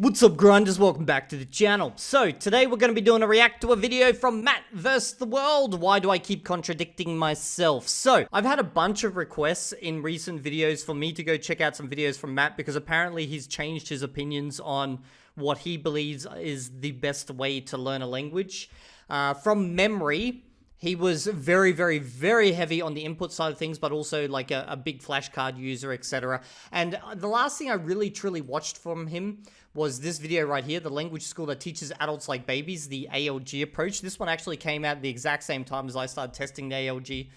What's up, grinders? Welcome back to the channel. So today we're going to be doing a react to a video from Matt vs. the world. Why do I keep contradicting myself? So I've had a bunch of requests in recent videos for me to go check out some videos from Matt because apparently he's changed his opinions on what he believes is the best way to learn a language. From memory, he was very heavy on the input side of things, but also like a big flashcard user, etc. And the last thing I really truly watched from him was this video right here, the language school that teaches adults like babies, the ALG approach. This one actually came out at the exact same time as I started testing the ALG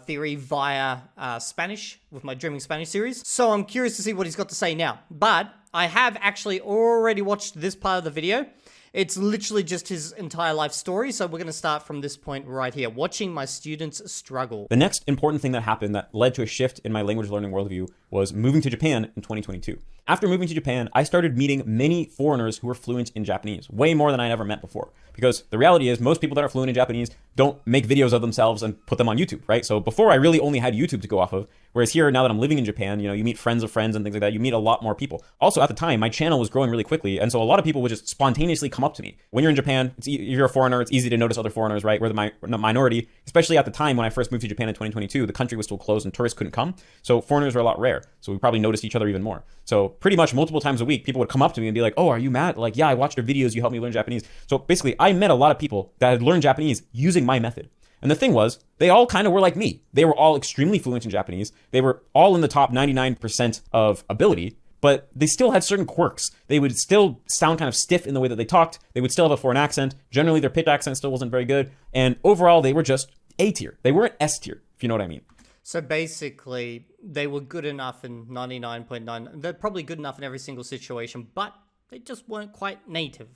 theory via Spanish with my Dreaming Spanish series. So I'm curious to see what he's got to say now. But I have actually already watched this part of the video. It's literally just his entire life story, so we're going to start from this point right here, watching my students struggle. The next important thing that happened that led to a shift in my language learning worldview was moving to Japan in 2022. After moving to Japan, I started meeting many foreigners who were fluent in Japanese, way more than I'd ever met before. Because the reality is most people that are fluent in Japanese don't make videos of themselves and put them on YouTube, right? So before I really only had YouTube to go off of, whereas here, now that I'm living in Japan, you meet friends of friends and things like that. You meet a lot more people. Also, at the time, my channel was growing really quickly. And so a lot of people would just spontaneously come up to me. When you're in Japan, you're a foreigner, it's easy to notice other foreigners, right? We're the minority, especially at the time when I first moved to Japan in 2022, the country was still closed and tourists couldn't come. So foreigners were a lot rare. So we probably noticed each other even more. So pretty much multiple times a week, people would come up to me and be like, oh, are you Matt? Like, yeah, I watched your videos. You helped me learn Japanese. So basically, I met a lot of people that had learned Japanese using my method. And the thing was, they all kind of were like me. They were all extremely fluent in Japanese. They were all in the top 99% of ability, but they still had certain quirks. They would still sound kind of stiff in the way that they talked. They would still have a foreign accent. Generally, their pitch accent still wasn't very good. And overall, they were just A tier. They weren't S tier, if you know what I mean. So basically, they were good enough in 99.9. They're probably good enough in every single situation, but they just weren't quite native.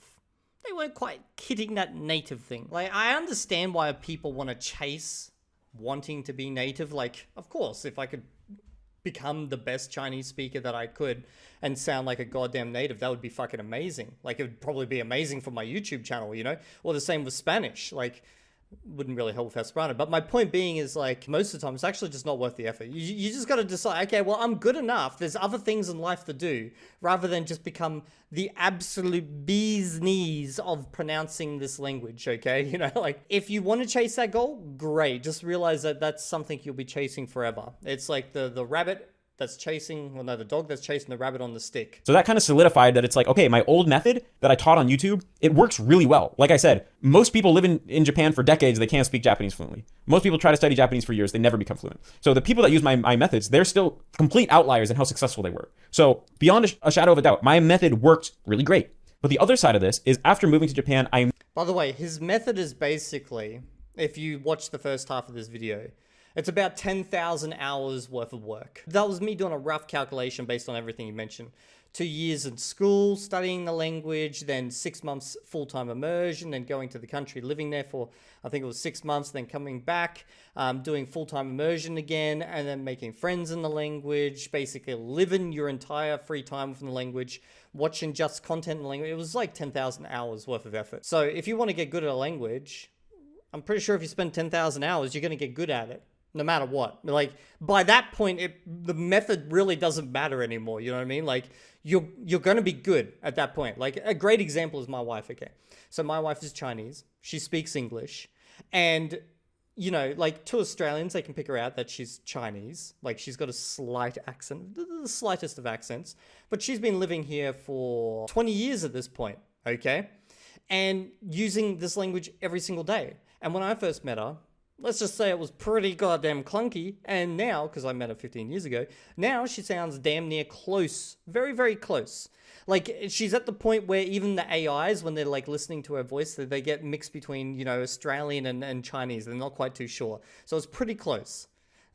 They weren't quite hitting that native thing. Like, I understand why people want to chase wanting to be native. Like, of course, if I could become the best Chinese speaker that I could and sound like a goddamn native, that would be fucking amazing. Like, it would probably be amazing for my YouTube channel, Or the same with Spanish. Like, wouldn't really help with Esperanto. But my point being is, like, most of the time, it's actually just not worth the effort. You just got to decide, okay, well, I'm good enough. There's other things in life to do, rather than just become the absolute bee's knees of pronouncing this language, okay? Like, if you want to chase that goal, great. Just realize that that's something you'll be chasing forever. It's like the rabbit that's chasing, the dog that's chasing the rabbit on the stick. So that kind of solidified that it's like, okay, my old method that I taught on YouTube, it works really well. Like I said, most people live in Japan for decades, they can't speak Japanese fluently. Most people try to study Japanese for years, they never become fluent. So the people that use my methods, they're still complete outliers in how successful they were. So beyond a shadow of a doubt, my method worked really great. But the other side of this is after moving to Japan, By the way, his method is basically, if you watch the first half of this video, it's about 10,000 hours worth of work. That was me doing a rough calculation based on everything you mentioned. 2 years in school, studying the language, then 6 months full-time immersion, then going to the country, living there for, I think it was 6 months, then coming back, doing full-time immersion again, and then making friends in the language, basically living your entire free time within the language, watching just content in the language. It was like 10,000 hours worth of effort. So if you want to get good at a language, I'm pretty sure if you spend 10,000 hours, you're going to get good at it. No matter what. Like, by that point, the method really doesn't matter anymore. You know what I mean? Like, you're going to be good at that point. Like, a great example is my wife, okay? So my wife is Chinese. She speaks English. And, like, to Australians, they can pick her out that she's Chinese. Like, she's got a slight accent, the slightest of accents. But she's been living here for 20 years at this point, okay? And using this language every single day. And when I first met her, let's just say it was pretty goddamn clunky. And now, because I met her 15 years ago, now she sounds damn near close. Very close. Like, she's at the point where even the AIs, when they're, like, listening to her voice, they get mixed between, Australian and Chinese. They're not quite too sure. So it's pretty close.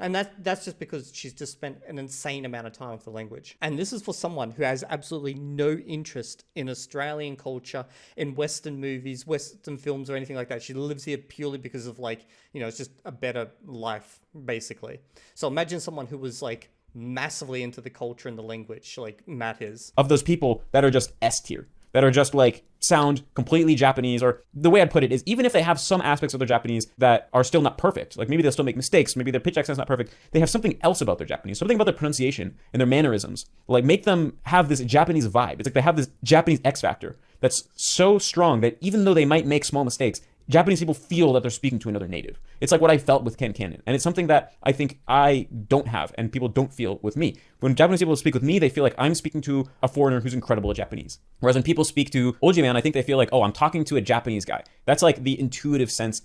And that's just because she's just spent an insane amount of time with the language. And this is for someone who has absolutely no interest in Australian culture, in Western movies, Western films, or anything like that. She lives here purely because of, like, it's just a better life, basically. So imagine someone who was, like, massively into the culture and the language, like Matt is. Of those people that are just S tier. that are just like sound completely Japanese, or the way I'd put it is, even if they have some aspects of their Japanese that are still not perfect, like maybe they'll still make mistakes, maybe their pitch accent's not perfect, they have something else about their Japanese, something about their pronunciation and their mannerisms, like make them have this Japanese vibe. It's like they have this Japanese X factor that's so strong that even though they might make small mistakes, Japanese people feel that they're speaking to another native. It's like what I felt with Ken Cannon. And it's something that I think I don't have and people don't feel with me. When Japanese people speak with me, they feel like I'm speaking to a foreigner who's incredible at Japanese. Whereas when people speak to Oji Man, I think they feel like, oh, I'm talking to a Japanese guy. That's like the intuitive sense.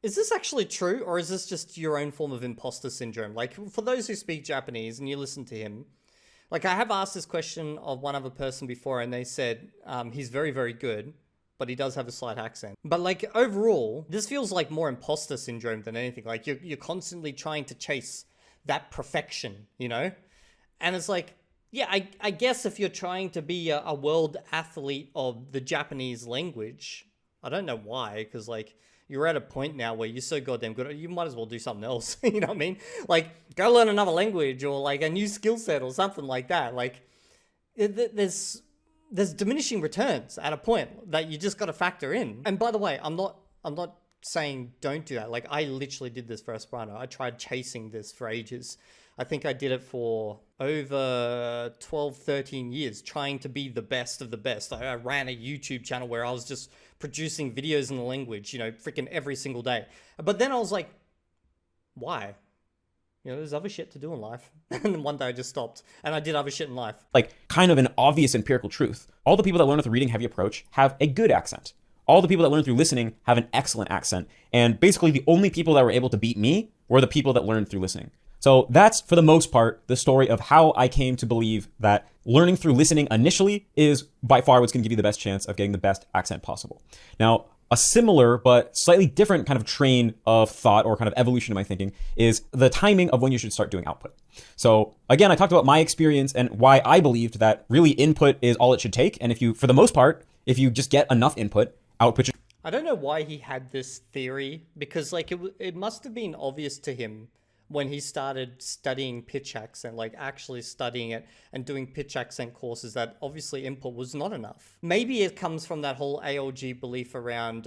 Is this actually true, or is this just your own form of imposter syndrome? Like, for those who speak Japanese and you listen to him, like I have asked this question of one other person before and they said he's very, very good, but he does have a slight accent. But like overall, this feels like more imposter syndrome than anything. Like you're constantly trying to chase that perfection, you know? And it's like, yeah, I guess if you're trying to be a world athlete of the Japanese language, I don't know why, because like you're at a point now where you're so goddamn good, you might as well do something else. You know what I mean? Like go learn another language or like a new skill set or something like that. Like there's diminishing returns at a point that you just got to factor in. And by the way, I'm not saying don't do that. Like I literally did this for Esperanto. I tried chasing this for ages. I think I did it for over 12, 13 years, trying to be the best of the best. I ran a YouTube channel where I was just producing videos in the language, you know, freaking every single day. But then I was like, why? You know, there's other shit to do in life. And then one day I just stopped and I did other shit in life. Like kind of an obvious empirical truth. All the people that learn with a reading heavy approach have a good accent. All the people that learn through listening have an excellent accent. And basically the only people that were able to beat me were the people that learned through listening. So that's, for the most part, the story of how I came to believe that learning through listening initially is by far what's going to give you the best chance of getting the best accent possible. Now, a similar but slightly different kind of train of thought or kind of evolution of my thinking is the timing of when you should start doing output. So again, I talked about my experience and why I believed that really input is all it should take. And if you, for the most part, if you just get enough input, output should... I don't know why he had this theory, because like it must have been obvious to him when he started studying pitch accent, like actually studying it and doing pitch accent courses, that obviously input was not enough. Maybe it comes from that whole ALG belief around,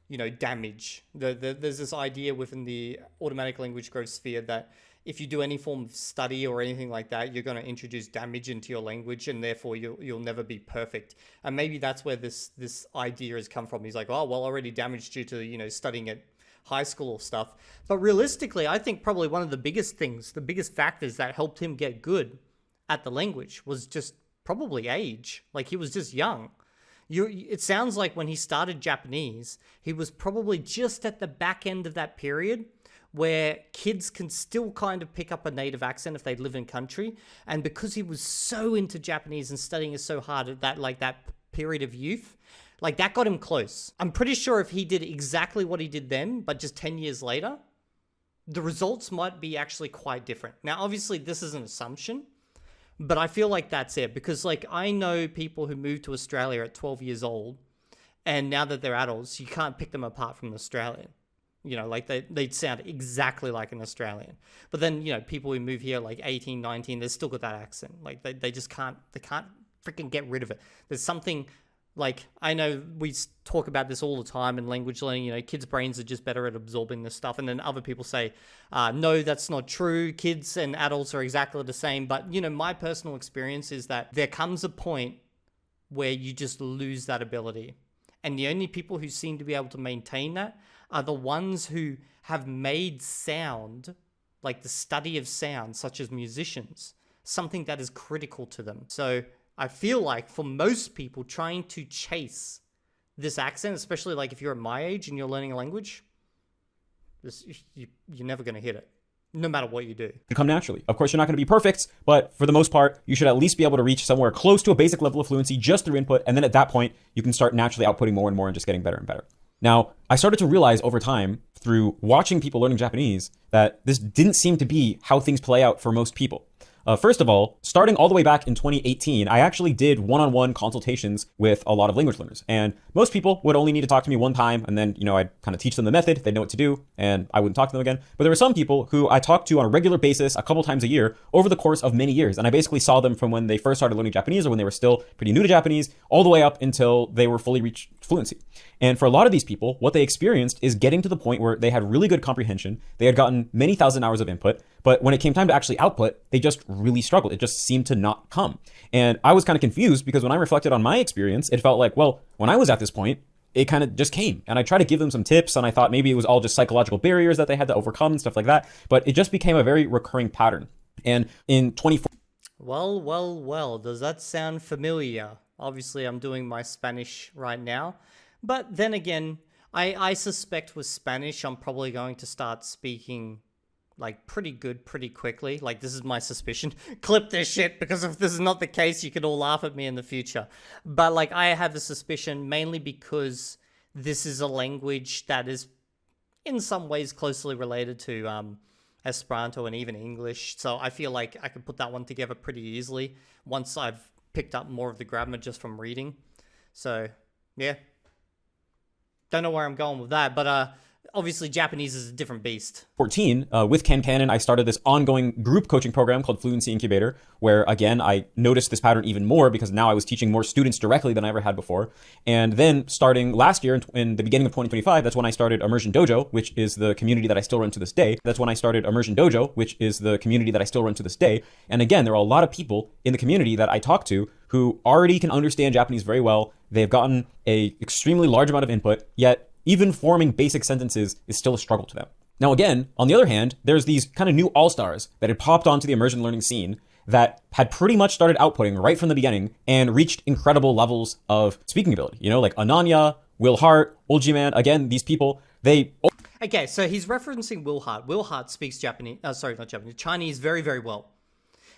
you know, damage. There's this idea within the automatic language growth sphere that if you do any form of study or anything like that, you're going to introduce damage into your language and therefore you'll never be perfect. And maybe that's where this idea has come from. He's like, oh, well, already damaged due to, you know, studying it high school or stuff. But realistically, I think probably one of the biggest things, the biggest factors that helped him get good at the language was just probably age. Like he was just young. It sounds like when he started Japanese, he was probably just at the back end of that period where kids can still kind of pick up a native accent if they live in country. And because he was so into Japanese and studying it so hard at that period of youth, like that got him close. I'm pretty sure if he did exactly what he did then, but just 10 years later, the results might be actually quite different. Now, obviously this is an assumption, but I feel like that's it, because like I know people who moved to Australia at 12 years old, and now that they're adults, you can't pick them apart from an Australian. You know, like they'd sound exactly like an Australian. But then, you know, people who move here like 18, 19, they've still got that accent. Like they just can't freaking get rid of it. There's something... Like, I know we talk about this all the time in language learning, you know, kids' brains are just better at absorbing this stuff. And then other people say, no, that's not true. Kids and adults are exactly the same. But, you know, my personal experience is that there comes a point where you just lose that ability. And the only people who seem to be able to maintain that are the ones who have made sound, like the study of sound, such as musicians, something that is critical to them. So I feel like for most people trying to chase this accent, especially like if you're at my age and you're learning a language, you're never going to hit it, no matter what you do. Come naturally. Of course, you're not going to be perfect, but for the most part, you should at least be able to reach somewhere close to a basic level of fluency just through input. And then at that point, you can start naturally outputting more and more and just getting better and better. Now, I started to realize over time through watching people learning Japanese that this didn't seem to be how things play out for most people. First of all, starting all the way back in 2018, I actually did one-on-one consultations with a lot of language learners. And most people would only need to talk to me one time, and then, I'd kind of teach them the method, they'd know what to do, and I wouldn't talk to them again. But there were some people who I talked to on a regular basis, a couple times a year, over the course of many years. And I basically saw them from when they first started learning Japanese, or when they were still pretty new to Japanese, all the way up until they were fully reached fluency. And for a lot of these people, what they experienced is getting to the point where they had really good comprehension, they had gotten many thousand hours of input, but when it came time to actually output, they just really struggled. It just seemed to not come. And I was kind of confused because when I reflected on my experience, it felt like, well, when I was at this point, it kind of just came. And I tried to give them some tips, and I thought maybe it was all just psychological barriers that they had to overcome and stuff like that. But it just became a very recurring pattern. And in 2014... Well, does that sound familiar? Obviously, I'm doing my Spanish right now. But then again, I suspect with Spanish, I'm probably going to start speaking like pretty good pretty quickly. Like, this is my suspicion. Clip this shit, because if this is not the case, you could all laugh at me in the future. But like, I have a suspicion mainly because this is a language that is in some ways closely related to Esperanto and even English. So I feel like I could put that one together pretty easily once I've picked up more of the grammar just from reading. So yeah, don't know where I'm going with that, but obviously Japanese is a different beast. 14, with Ken Cannon, I started this ongoing group coaching program called Fluency Incubator, where again, I noticed this pattern even more because now I was teaching more students directly than I ever had before. And then starting last year in the beginning of 2025, that's when I started Immersion Dojo, which is the community that I still run to this day. And again, there are a lot of people in the community that I talk to who already can understand Japanese very well. They've gotten a extremely large amount of input, yet even forming basic sentences is still a struggle to them. Now again, on the other hand, there's these kind of new all-stars that had popped onto the immersion learning scene that had pretty much started outputting right from the beginning and reached incredible levels of speaking ability. Like Ananya, Will Hart, Uljiman. Again, these people, they... Okay, so he's referencing Will Hart. Will Hart speaks Chinese very, very well.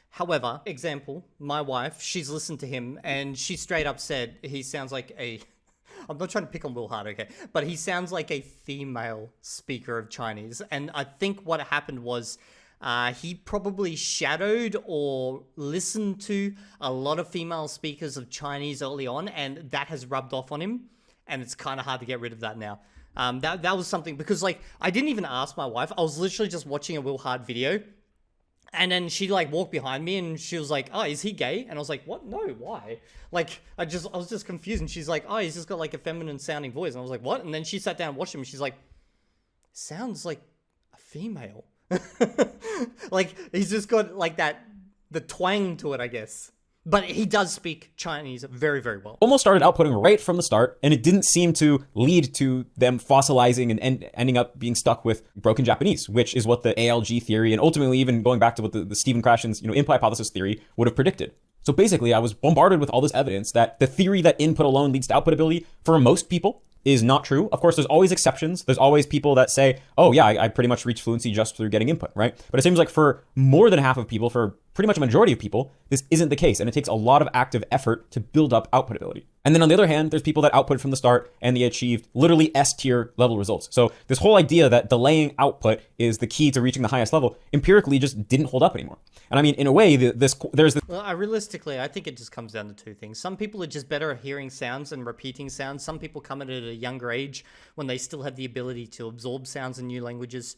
However, example, my wife, she's listened to him and she straight up said he sounds like a... I'm not trying to pick on Will Hart, okay? But he sounds like a female speaker of Chinese. And I think what happened was he probably shadowed or listened to a lot of female speakers of Chinese early on, and that has rubbed off on him. And it's kind of hard to get rid of that now. That was something, because like, I didn't even ask my wife. I was literally just watching a Will Hart video. And then she like walked behind me and she was like, oh, is he gay? And I was like, what? No, why? Like, I was just confused. And she's like, oh, he's just got like a feminine sounding voice. And I was like, what? And then she sat down and watched him and she's like, sounds like a female. Like, he's just got like the twang to it, I guess. But he does speak Chinese very, very well. Almost started outputting right from the start, and it didn't seem to lead to them fossilizing and ending up being stuck with broken Japanese, which is what the ALG theory, and ultimately even going back to what the Stephen Krashen's input hypothesis theory would have predicted. So basically, I was bombarded with all this evidence that the theory that input alone leads to output ability for most people is not true. Of course, there's always exceptions. There's always people that say, oh yeah, I pretty much reached fluency just through getting input, right? But it seems like for more than half of people, for pretty much a majority of people, this isn't the case. And it takes a lot of active effort to build up output ability. And then on the other hand, there's people that output from the start and they achieved literally S-tier level results. So this whole idea that delaying output is the key to reaching the highest level empirically just didn't hold up anymore. And I mean, in a way, there's this... Well, realistically, I think it just comes down to two things. Some people are just better at hearing sounds and repeating sounds. Some people come in at a younger age when they still have the ability to absorb sounds in new languages.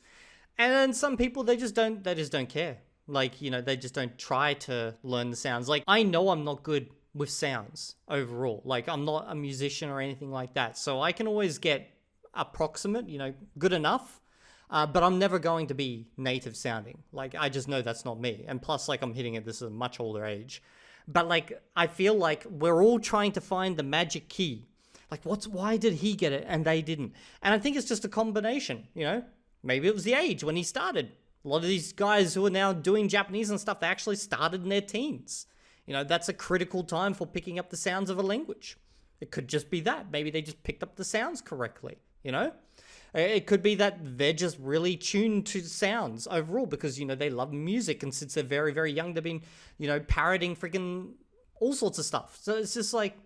And then some people, they just don't care. Like, they just don't try to learn the sounds. Like, I know I'm not good with sounds overall. Like, I'm not a musician or anything like that. So I can always get approximate, good enough. But I'm never going to be native sounding. Like, I just know that's not me. And plus, like, I'm hitting it, this is a much older age. But, like, I feel like we're all trying to find the magic key. Like, why did he get it and they didn't? And I think it's just a combination, Maybe it was the age when he started. A lot of these guys who are now doing Japanese and stuff, they actually started in their teens. That's a critical time for picking up the sounds of a language. It could just be that. Maybe they just picked up the sounds correctly, It could be that they're just really tuned to sounds overall because, they love music. And since they're very, very young, they've been, parroting freaking all sorts of stuff. So it's just like,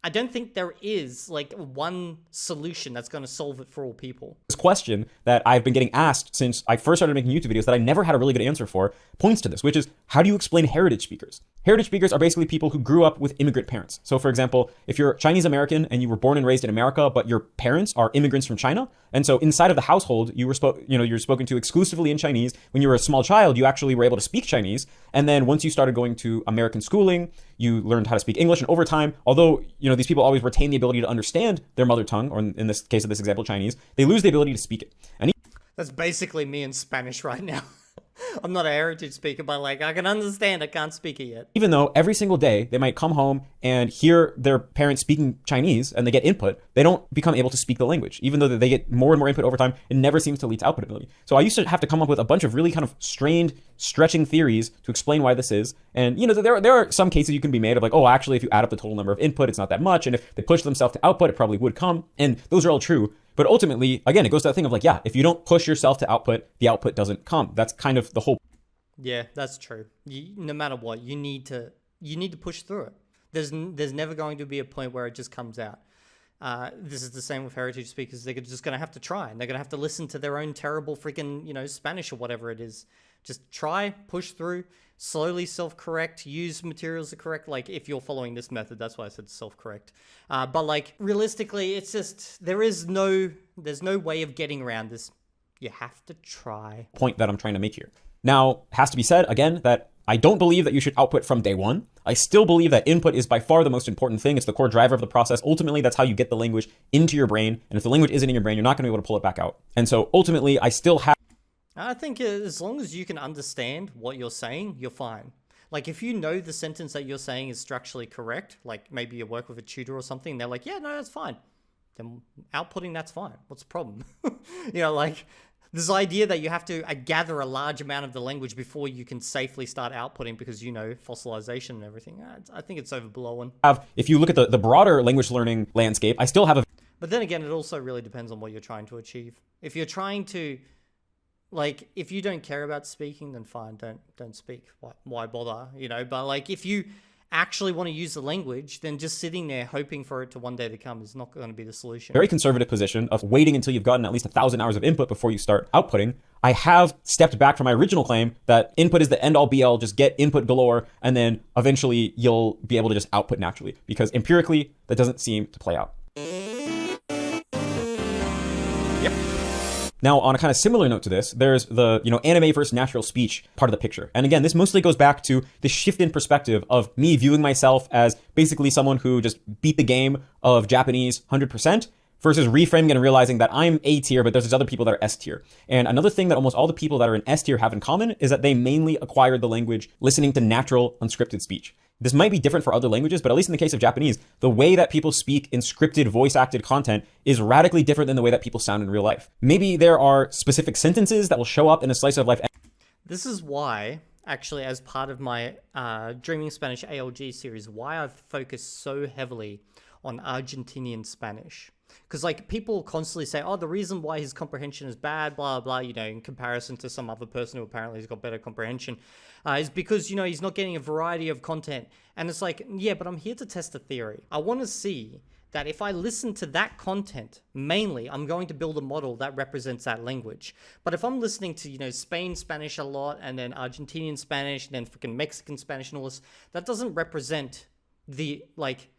I don't think there is like one solution that's going to solve it for all people. This question that I've been getting asked since I first started making YouTube videos that I never had a really good answer for points to this, which is, how do you explain heritage speakers? Heritage speakers are basically people who grew up with immigrant parents. So for example, if you're Chinese American and you were born and raised in America, but your parents are immigrants from China, and so inside of the household, you're spoken to exclusively in Chinese. When you were a small child, you actually were able to speak Chinese. And then once you started going to American schooling, you learned how to speak English. And over time, although, these people always retain the ability to understand their mother tongue, or in this case of this example, Chinese, they lose the ability to speak it. And that's basically me in Spanish right now. I'm not a heritage speaker, but like I can understand, I can't speak it yet. Even though every single day they might come home and hear their parents speaking Chinese and they get input, they don't become able to speak the language. Even though they get more and more input over time, it never seems to lead to output ability. So I used to have to come up with a bunch of really kind of strained, stretching theories to explain why this is. And there are some cases you can be made of like, oh, actually, if you add up the total number of input, it's not that much. And if they push themselves to output, it probably would come. And those are all true. But ultimately, again, it goes to that thing of like, yeah, if you don't push yourself to output, the output doesn't come. That's kind of the whole. Yeah, that's true. No matter what, you need to push through it. There's never going to be a point where it just comes out. This is the same with heritage speakers. They're just going to have to try, and they're going to have to listen to their own terrible freaking, Spanish or whatever it is. Just try, push through, slowly self-correct, use materials to correct. Like if you're following this method, that's why I said self-correct. But like realistically, it's just, there's no way of getting around this. You have to try. Point that I'm trying to make here. Now, it has to be said, again, that I don't believe that you should output from day one. I still believe that input is by far the most important thing. It's the core driver of the process. Ultimately, that's how you get the language into your brain. And if the language isn't in your brain, you're not going to be able to pull it back out. And so ultimately, I still have... I think as long as you can understand what you're saying, you're fine. Like if you know the sentence that you're saying is structurally correct, like maybe you work with a tutor or something, and they're like, yeah, no, that's fine. Then outputting, that's fine. What's the problem? Like... This idea that you have to gather a large amount of the language before you can safely start outputting because, fossilization and everything, I think it's overblown. If you look at the broader language learning landscape, I still have a... But then again, it also really depends on what you're trying to achieve. If you're trying to, if you don't care about speaking, then fine, don't speak. Why bother, But if you actually want to use the language, then just sitting there hoping for it to one day to come is not going to be the solution. Very conservative position of waiting until you've gotten at least 1,000 hours of input before you start outputting. I have stepped back from my original claim that input is the end all be all, just get input galore, and then eventually you'll be able to just output naturally, because empirically that doesn't seem to play out. Yep. Now, on a kind of similar note to this, there's the, anime versus natural speech part of the picture. And again, this mostly goes back to the shift in perspective of me viewing myself as basically someone who just beat the game of Japanese 100%, versus reframing and realizing that I'm A tier, but there's other people that are S tier. And another thing that almost all the people that are in S tier have in common is that they mainly acquired the language listening to natural, unscripted speech. This might be different for other languages, but at least in the case of Japanese, the way that people speak in scripted, voice-acted content is radically different than the way that people sound in real life. Maybe there are specific sentences that will show up in a slice of life. This is why, actually, as part of my Dreaming Spanish ALG series, why I've focused so heavily on Argentinian Spanish. Because people constantly say, oh, the reason why his comprehension is bad, blah, blah, in comparison to some other person who apparently has got better comprehension, is because, he's not getting a variety of content. And it's like, yeah, but I'm here to test a theory. I want to see that if I listen to that content, mainly, I'm going to build a model that represents that language. But if I'm listening to, Spain Spanish a lot, and then Argentinian Spanish, and then freaking Mexican Spanish and all this, that doesn't represent the,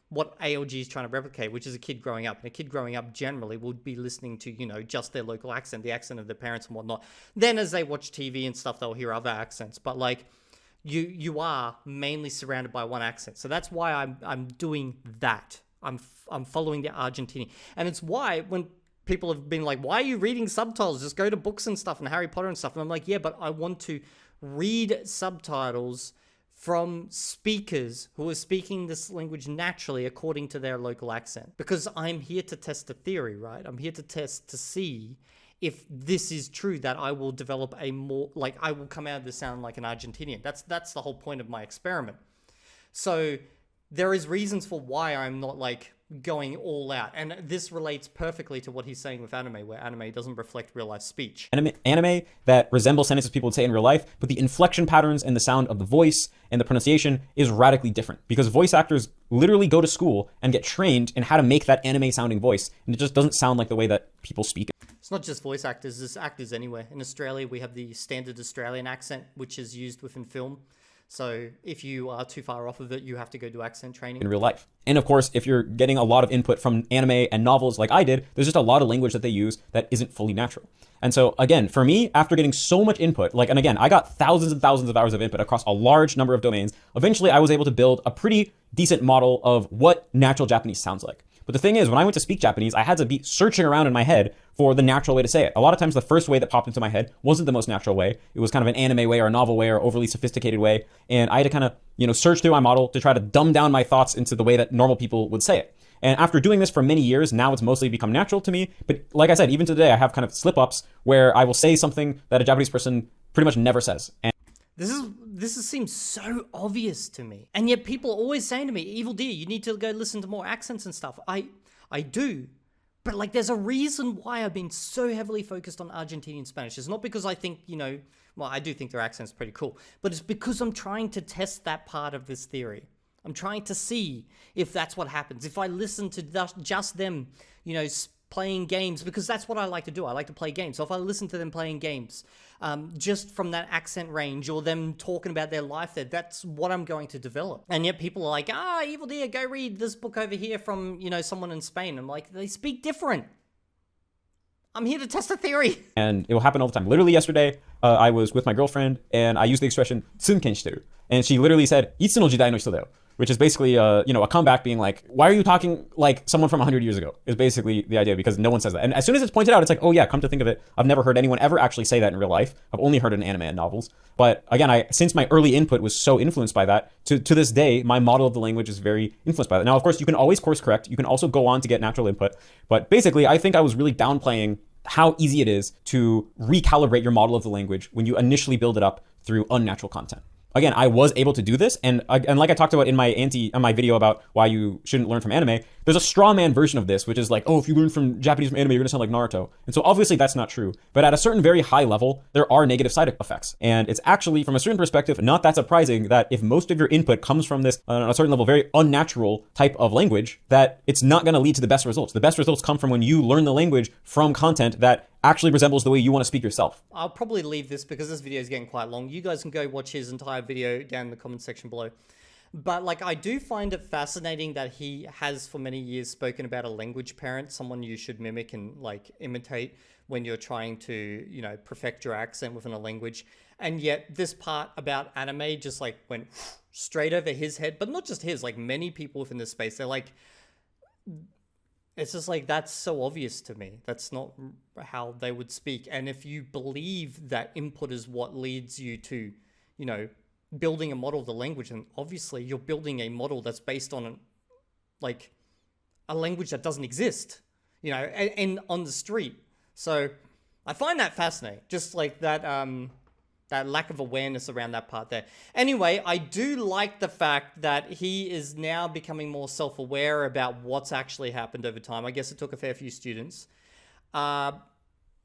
what ALG is trying to replicate, which is a kid growing up. And a kid growing up generally would be listening to, just their local accent, the accent of their parents and whatnot. Then as they watch TV and stuff, they'll hear other accents. But you are mainly surrounded by one accent. So that's why I'm doing that. I'm following the Argentinian. And it's why when people have been like, why are you reading subtitles? Just go to books and stuff and Harry Potter and stuff. And I'm like, yeah, but I want to read subtitles from speakers who are speaking this language naturally according to their local accent. Because I'm here to test a theory, right? I'm here to test to see if this is true, that I will develop a more, I will come out of this sound like an Argentinian. That's the whole point of my experiment. So there is reasons for why I'm not like going all out. And this relates perfectly to what he's saying with anime, where anime doesn't reflect real life speech. Anime that resembles sentences people would say in real life, but the inflection patterns and the sound of the voice and the pronunciation is radically different, because voice actors literally go to school and get trained in how to make that anime sounding voice, and it just doesn't sound like the way that people speak. It's not just voice actors, it's actors anywhere. In Australia, we have the standard Australian accent, which is used within film. So if you are too far off of it, you have to go do accent training. In real life. And of course, if you're getting a lot of input from anime and novels like I did, there's just a lot of language that they use that isn't fully natural. And so again, for me, after getting so much input, and again, I got thousands and thousands of hours of input across a large number of domains, eventually I was able to build a pretty decent model of what natural Japanese sounds like. But the thing is, when I went to speak Japanese, I had to be searching around in my head for the natural way to say it. A lot of times the first way that popped into my head wasn't the most natural way. It was kind of an anime way or a novel way or overly sophisticated way. And I had to kind of, search through my model to try to dumb down my thoughts into the way that normal people would say it. And after doing this for many years, now it's mostly become natural to me. But like I said, even today, I have kind of slip-ups where I will say something that a Japanese person pretty much never says. And this seems so obvious to me. And yet people are always saying to me, Evildea, you need to go listen to more accents and stuff. I do. But like, there's a reason why I've been so heavily focused on Argentinian Spanish. It's not because I think, well, I do think their accent's pretty cool, but it's because I'm trying to test that part of this theory. I'm trying to see if that's what happens. If I listen to just them, playing games, because that's what I like to do. I like to play games. So if I listen to them playing games, just from that accent range or them talking about their life there, that's what I'm going to develop. And yet people are like, Evildea, go read this book over here from, someone in Spain. I'm like, they speak different. I'm here to test a theory. And it will happen all the time. Literally yesterday, I was with my girlfriend and I used the expression tsunken shiteru. And she literally said, itsu no jidai no hito da yo. Which is basically, a comeback being like, why are you talking like someone from 100 years ago? Is basically the idea, because no one says that. And as soon as it's pointed out, it's like, oh yeah, come to think of it, I've never heard anyone ever actually say that in real life. I've only heard it in anime and novels. But again, since my early input was so influenced by that, to this day, my model of the language is very influenced by that. Now, of course, you can always course correct. You can also go on to get natural input. But basically, I think I was really downplaying how easy it is to recalibrate your model of the language when you initially build it up through unnatural content. Again, I was able to do this, and like I talked about in my video about why you shouldn't learn from anime, there's a straw man version of this, which is like, oh, if you learn from Japanese from anime, you're gonna sound like Naruto. And so obviously that's not true. But at a certain very high level, there are negative side effects. And it's actually, from a certain perspective, not that surprising that if most of your input comes from this, on a certain level, very unnatural type of language, that it's not gonna lead to the best results. The best results come from when you learn the language from content that actually resembles the way you want to speak yourself. I'll probably leave this because this video is getting quite long. You guys can go watch his entire video down in the comment section below. But I do find it fascinating that he has for many years spoken about a language parent, someone you should mimic and imitate when you're trying to, perfect your accent within a language. And yet this part about anime just went straight over his head, but not just his, many people within this space. They're like, it's just that's so obvious to me. That's not how they would speak. And if you believe that input is what leads you to, building a model of the language, then obviously you're building a model that's based on a language that doesn't exist, and on the street. So I find that fascinating. Just that lack of awareness around that part there. Anyway, I do like the fact that he is now becoming more self-aware about what's actually happened over time. I guess it took a fair few students. But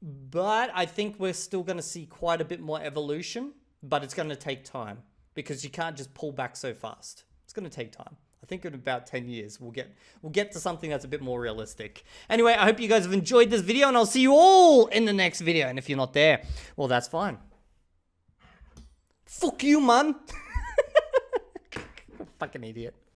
I think we're still going to see quite a bit more evolution, but it's going to take time because you can't just pull back so fast. It's going to take time. I think in about 10 years, we'll get to something that's a bit more realistic. Anyway, I hope you guys have enjoyed this video, and I'll see you all in the next video. And if you're not there, well, that's fine. Fuck you, man. Fucking idiot.